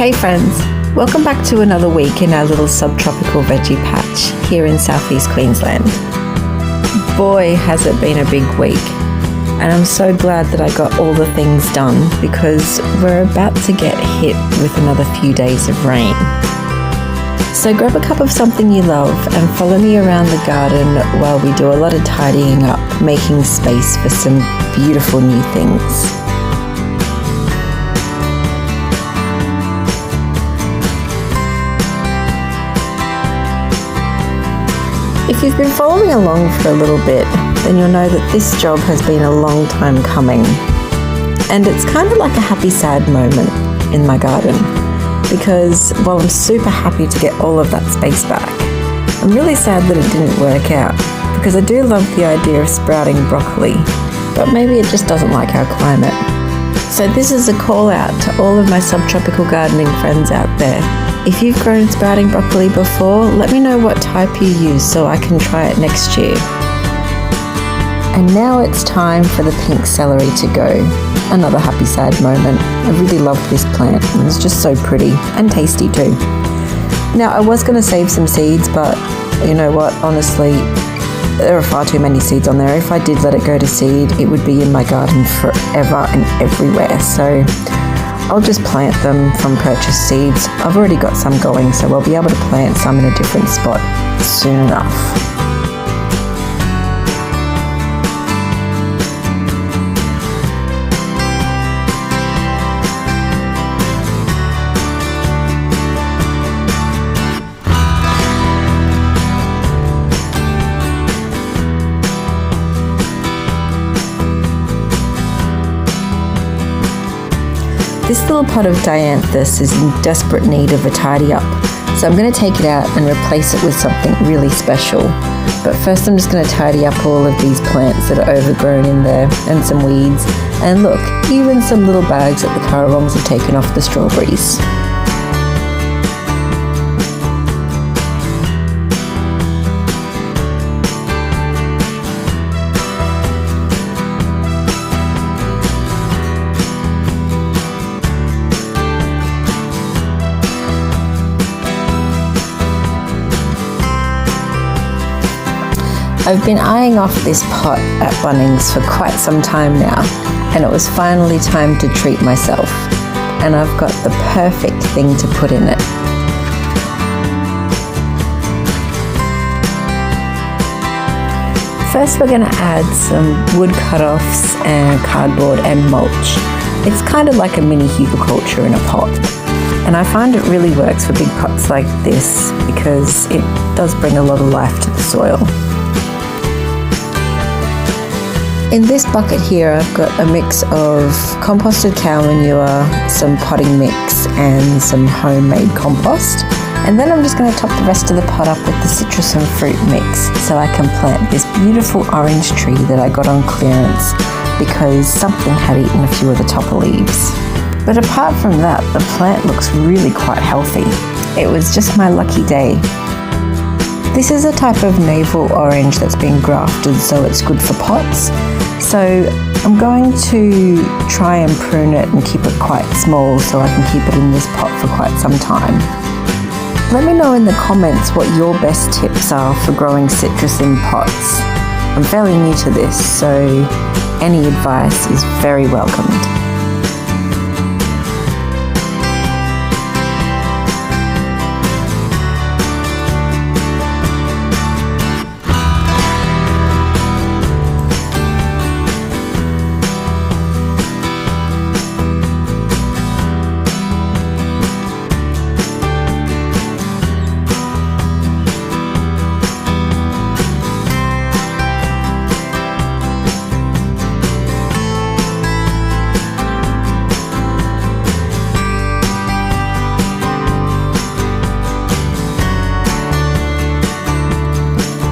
Hey friends, welcome back to another week in our little subtropical veggie patch here in southeast Queensland. Boy, has it been a big week, and I'm so glad that I got all the things done because we're about to get hit with another few days of rain. So grab a cup of something you love and follow me around the garden while we do a lot of tidying up, making space for some beautiful new things. If you've been following along for a little bit, then you'll know that this job has been a long time coming. And it's kind of like a happy sad moment in my garden, because while I'm super happy to get all of that space back, I'm really sad that it didn't work out, because I do love the idea of sprouting broccoli, but maybe it just doesn't like our climate. So this is a call out to all of my subtropical gardening friends out there. If you've grown sprouting broccoli before, let me know what type you use so I can try it next year. And now it's time for the pink celery to go. Another happy sad moment. I really loved this plant. It was just so pretty and tasty too. Now I was going to save some seeds, but you know what, honestly, there are far too many seeds on there. If I did let it go to seed, it would be in my garden forever and everywhere. So I'll just plant them from purchased seeds. I've already got some going, so I'll be able to plant some in a different spot soon enough. This little pot of dianthus is in desperate need of a tidy up, so I'm going to take it out and replace it with something really special. But first I'm just going to tidy up all of these plants that are overgrown in there, and some weeds, and look, even some little bags that the currawongs have taken off the strawberries. I've been eyeing off this pot at Bunnings for quite some time now, and it was finally time to treat myself, and I've got the perfect thing to put in it. First we're going to add some wood cut-offs and cardboard and mulch. It's kind of like a mini hugelkultur in a pot, and I find it really works for big pots like this because it does bring a lot of life to the soil. In this bucket here, I've got a mix of composted cow manure, some potting mix, and some homemade compost. And then I'm just going to top the rest of the pot up with the citrus and fruit mix so I can plant this beautiful orange tree that I got on clearance because something had eaten a few of the topper leaves. But apart from that, the plant looks really quite healthy. It was just my lucky day. This is a type of navel orange that's been grafted, so it's good for pots. So I'm going to try and prune it and keep it quite small so I can keep it in this pot for quite some time. Let me know in the comments what your best tips are for growing citrus in pots. I'm fairly new to this, so any advice is very welcomed.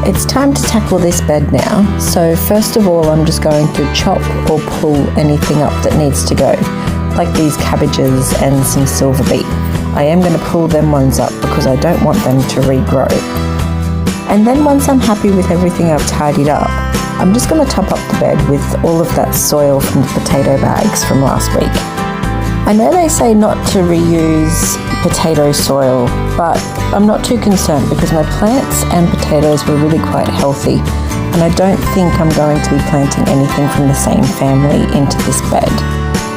It's time to tackle this bed now, so first of all I'm just going to chop or pull anything up that needs to go, like these cabbages and some silver beet. I am going to pull them ones up because I don't want them to regrow. And then once I'm happy with everything I've tidied up, I'm just going to top up the bed with all of that soil from the potato bags from last week. I know they say not to reuse potato soil, but I'm not too concerned because my plants and potatoes were really quite healthy, and I don't think I'm going to be planting anything from the same family into this bed.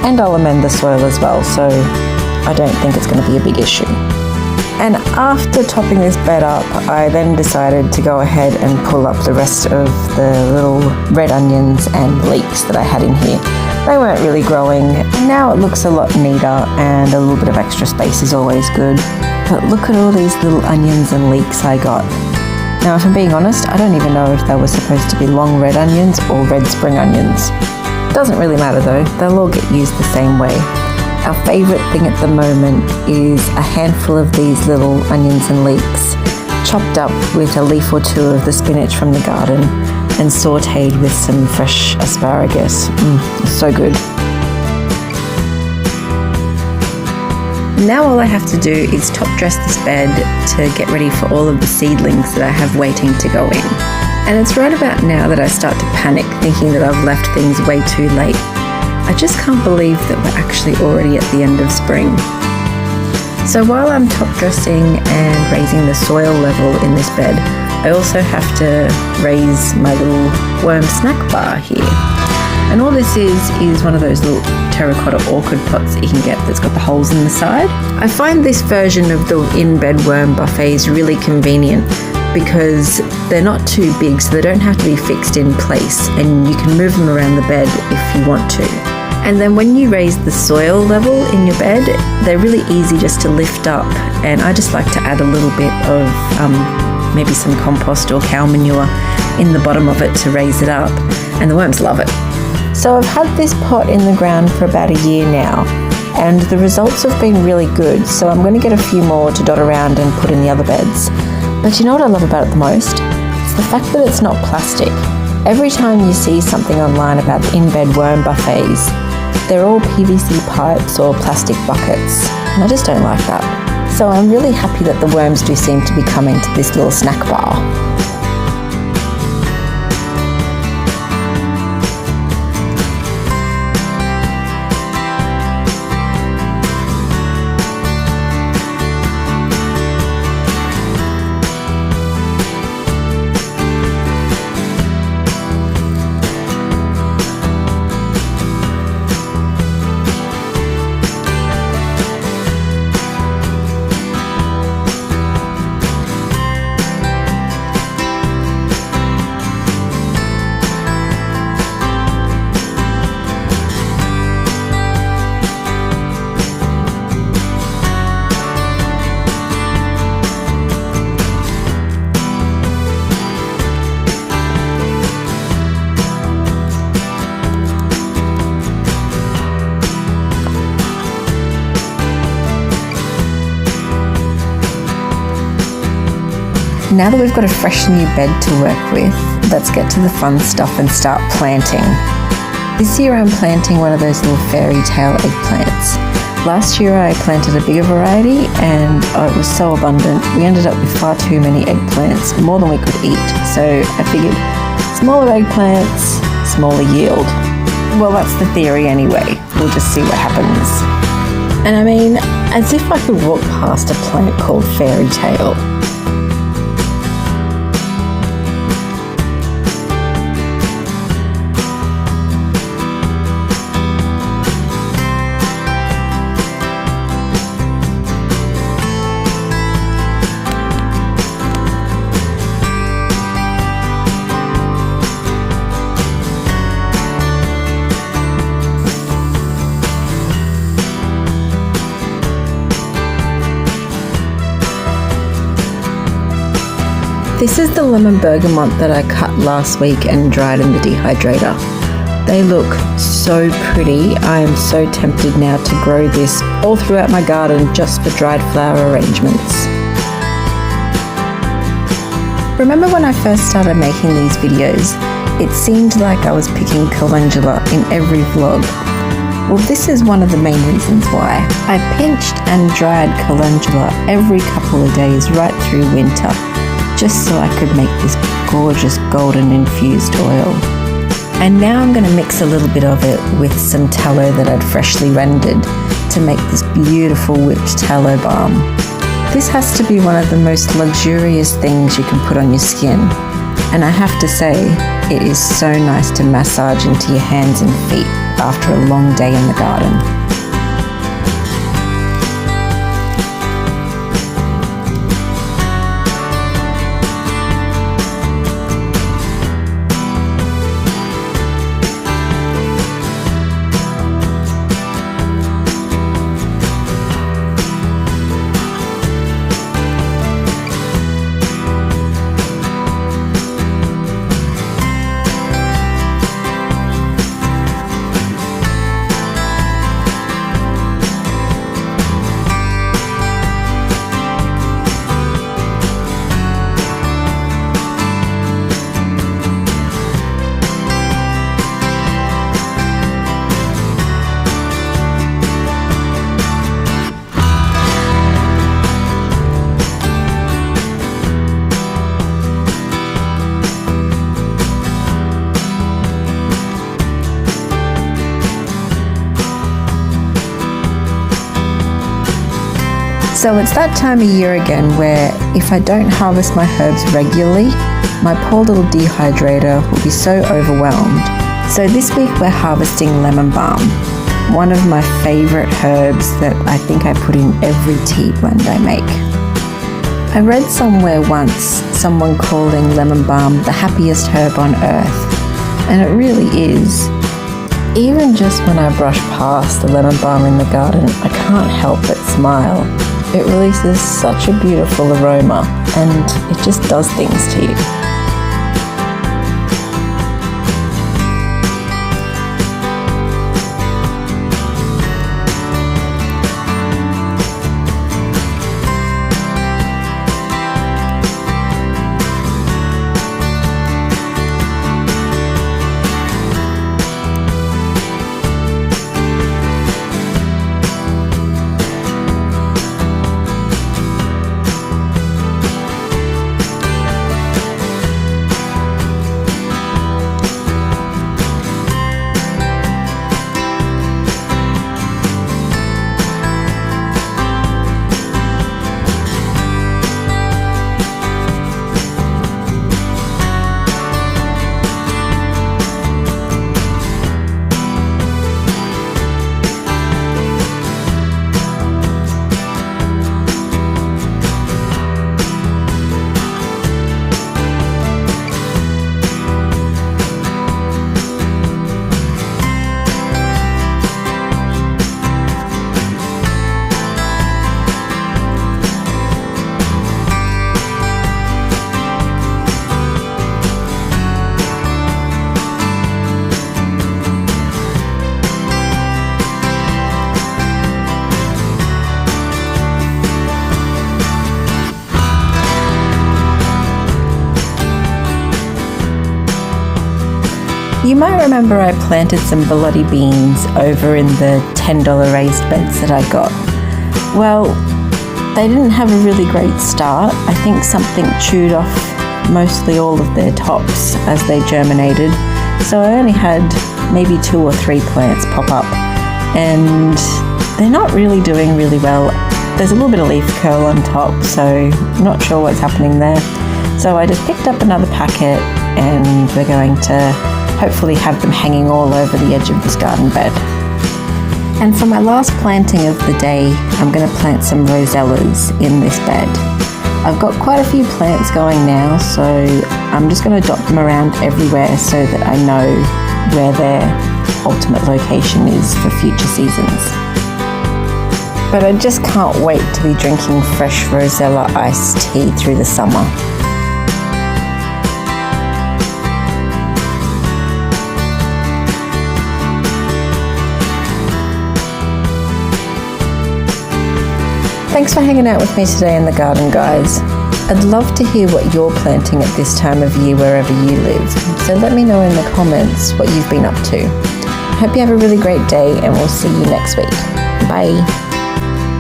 And I'll amend the soil as well, so I don't think it's going to be a big issue. And after topping this bed up, I then decided to go ahead and pull up the rest of the little red onions and leeks that I had in here. They weren't really growing, and now it looks a lot neater, and a little bit of extra space is always good. But look at all these little onions and leeks I got. Now, if I'm being honest, I don't even know if they were supposed to be long red onions or red spring onions. Doesn't really matter though, they'll all get used the same way. Our favourite thing at the moment is a handful of these little onions and leeks, chopped up with a leaf or two of the spinach from the garden and sautéed with some fresh asparagus. So good. Now all I have to do is top dress this bed to get ready for all of the seedlings that I have waiting to go in. And it's right about now that I start to panic, thinking that I've left things way too late. I just can't believe that we're actually already at the end of spring. So while I'm top dressing and raising the soil level in this bed, I also have to raise my little worm snack bar here. And all this is one of those little terracotta orchid pots that you can get that's got the holes in the side. I find this version of the in-bed worm buffets really convenient because they're not too big, so they don't have to be fixed in place, and you can move them around the bed if you want to. And then when you raise the soil level in your bed, they're really easy just to lift up, and I just like to add a little bit of maybe some compost or cow manure in the bottom of it to raise it up, and the worms love it. So I've had this pot in the ground for about a year now, and the results have been really good, so I'm going to get a few more to dot around and put in the other beds. But you know what I love about it the most? It's the fact that it's not plastic. Every time you see something online about in-bed worm buffets, they're all PVC pipes or plastic buckets, and I just don't like that. So I'm really happy that the worms do seem to be coming to this little snack bar. Now that we've got a fresh new bed to work with, let's get to the fun stuff and start planting. This year I'm planting one of those little fairy tale eggplants. Last year I planted a bigger variety and it was so abundant we ended up with far too many eggplants, more than we could eat. So I figured smaller eggplants, smaller yield. Well, that's the theory anyway. We'll just see what happens. And I mean, as if I could walk past a plant called fairy tale. This is the lemon bergamot that I cut last week and dried in the dehydrator. They look so pretty. I am so tempted now to grow this all throughout my garden just for dried flower arrangements. Remember when I first started making these videos, it seemed like I was picking calendula in every vlog. Well, this is one of the main reasons why. I pinched and dried calendula every couple of days right through winter, just so I could make this gorgeous golden infused oil. And now I'm going to mix a little bit of it with some tallow that I'd freshly rendered to make this beautiful whipped tallow balm. This has to be one of the most luxurious things you can put on your skin. And I have to say, it is so nice to massage into your hands and feet after a long day in the garden. So it's that time of year again where if I don't harvest my herbs regularly, my poor little dehydrator will be so overwhelmed. So this week we're harvesting lemon balm, one of my favourite herbs that I think I put in every tea blend I make. I read somewhere once someone calling lemon balm the happiest herb on earth, and it really is. Even just when I brush past the lemon balm in the garden, I can't help but smile. It releases such a beautiful aroma and it just does things to you. You might remember I planted some bloody beans over in the $10 raised beds that I got. Well, they didn't have a really great start. I think something chewed off mostly all of their tops as they germinated. So I only had maybe 2 or 3 plants pop up, and they're not really doing really well. There's a little bit of leaf curl on top, so I'm not sure what's happening there. So I just picked up another packet and we're going to hopefully have them hanging all over the edge of this garden bed. And for my last planting of the day, I'm going to plant some rosellas in this bed. I've got quite a few plants going now, so I'm just going to dot them around everywhere so that I know where their ultimate location is for future seasons. But I just can't wait to be drinking fresh rosella iced tea through the summer. Thanks for hanging out with me today in the garden, guys. I'd love to hear what you're planting at this time of year wherever you live, so let me know in the comments what you've been up to. I hope you have a really great day and we'll see you next week. Bye.